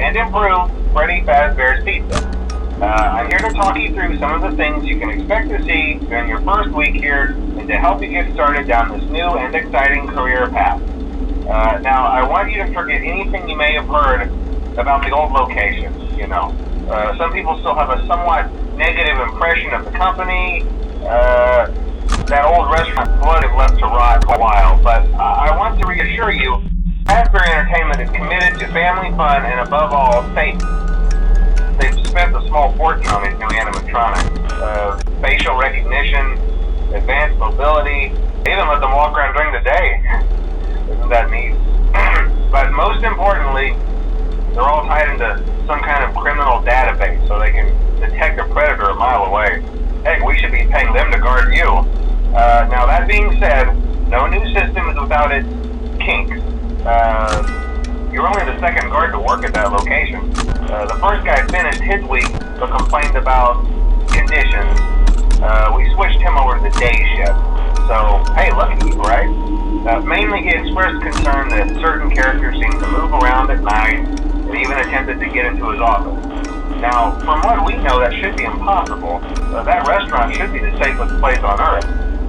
and improve Freddy Fazbear's Pizza. I'm here to talk you through some of the things you can expect to see during your first week here and to help you get started down this new and exciting career path. Now, I want you to forget anything you may have heard about the old location. Some people still have a somewhat negative impression of the company. That old restaurant flooded left to rot for a while, but I want to reassure you, Fazbear Entertainment is committed to family fun and above all, safety. They've spent a small fortune on these new animatronics. Facial recognition, advanced mobility, they even let them walk around during the day. Isn't that neat? But most importantly, they're all tied into some kind of criminal database so they can detect a predator a mile away. Heck, we should be paying them to guard you. Now that being said, no new system is without its kinks. You're only the second guard to work at that location. The first guy finished his week but complained about conditions. We switched him over to the day shift. So, hey, lucky you, right? Mainly he expressed concern that certain characters seemed to move around at night and even attempted to get into his office. Now, from what we know, that should be impossible. That restaurant should be the safest place on Earth.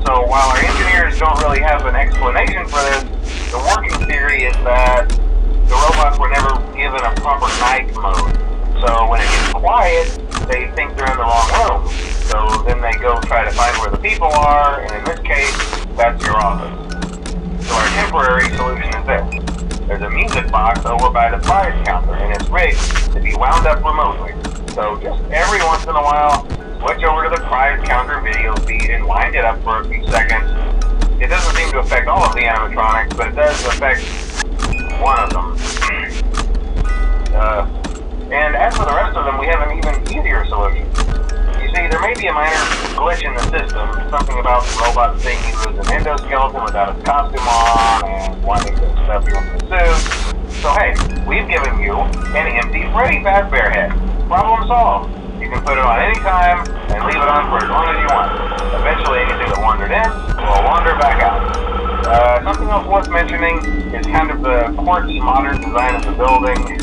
So while our engineers don't really have an explanation for this, the working theory is that the robots were never given a proper night mode. So when it gets quiet, they think they're in the wrong room. So then they go try to find where the people are, and in this case, that's your office. So our temporary solution is this. There's a music box over by the prize counter, and it's rigged to be wound up remotely. So just every once in a while, switch over to the prize counter video feed and wind it up for a few seconds. It doesn't seem to affect all of the animatronics, but it does affect one of them. And as for the rest of them, we have an even easier solution. You see, there may be a minor glitch in the system, something about the robot saying he was an endoskeleton without his costume on, and wanting to stuff you into the suit. So hey, we've given you an empty Freddy Fazbear head. Problem solved. You can put it on any time and leave it on for as long as you want. Eventually anything that wandered in will wander back out. Something else worth mentioning is kind of the quirky modern design of the building.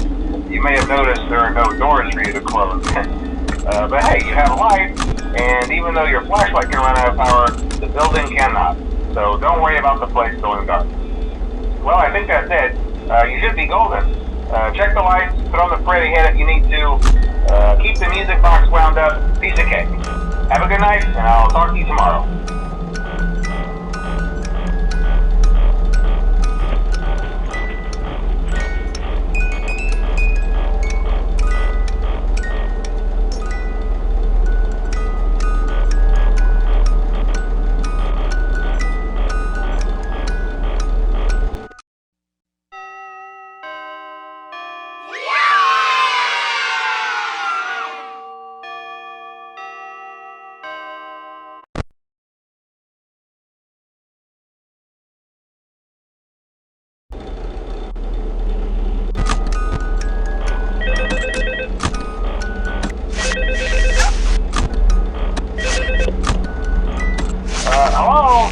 You may have noticed there are no doors for you to close. But hey, you have a light, and even though your flashlight can run out of power, the building cannot. So don't worry about the place going dark. Well, I think that's it. You should be golden. Check the lights, put on the Freddy head if you need to. Keep the music box wound up. Piece of cake. Have a good night, and I'll talk to you tomorrow.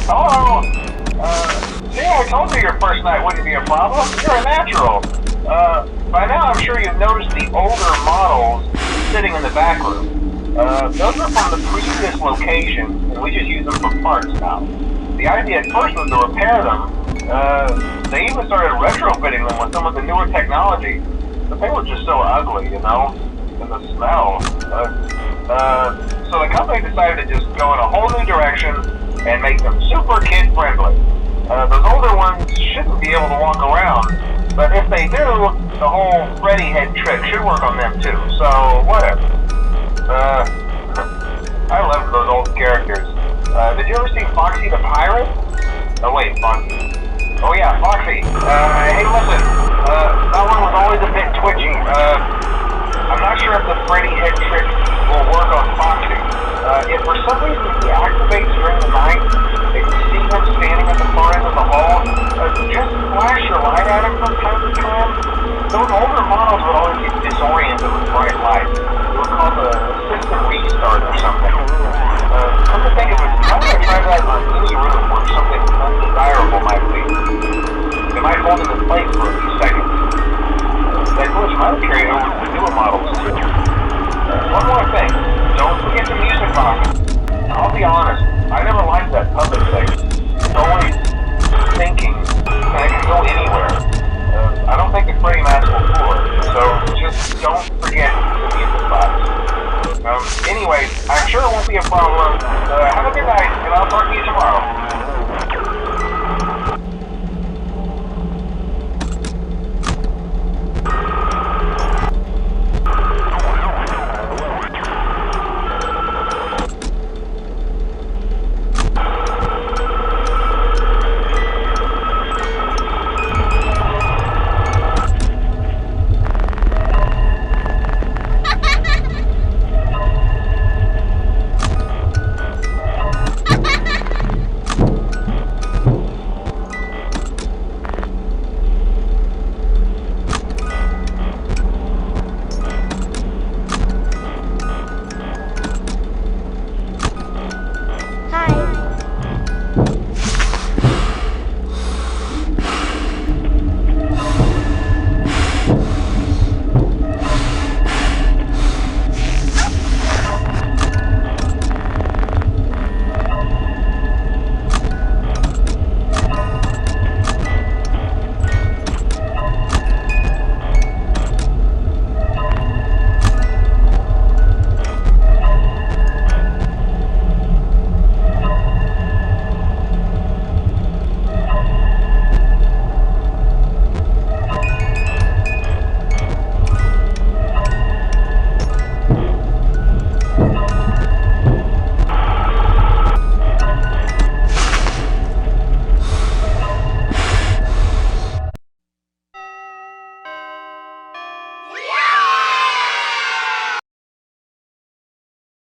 Hello? See, I told you your first night wouldn't be a problem. You're a natural. By now I'm sure you've noticed the older models sitting in the back room. Those are from the previous location, and we just use them for parts now. The idea at first was to repair them. They even started retrofitting them with some of the newer technology, but they were just so ugly, and the smell. So the company decided to just go in a whole new direction and make them super kid-friendly. Those older ones shouldn't be able to walk around, but if they do, the whole Freddy head trick should work on them too, so whatever. I love those old characters. Did you ever see Foxy the Pirate? Oh wait, Foxy. Oh yeah, Foxy. Hey listen, that one was always a bit twitchy. I'm not sure if the Freddy head trick will work on Foxy. If for some reason he activates during the night, and you see him standing at the far end of the hall, just flash your light at him from time to time. Those older models would always get disoriented with bright lights. It was called a system restart or something. Come to think of it, why don't I try that on any room where something undesirable might be? It might hold him in place for a few seconds. That glitch might carry over sure it won't be a problem. Have a good night, and I'll talk to you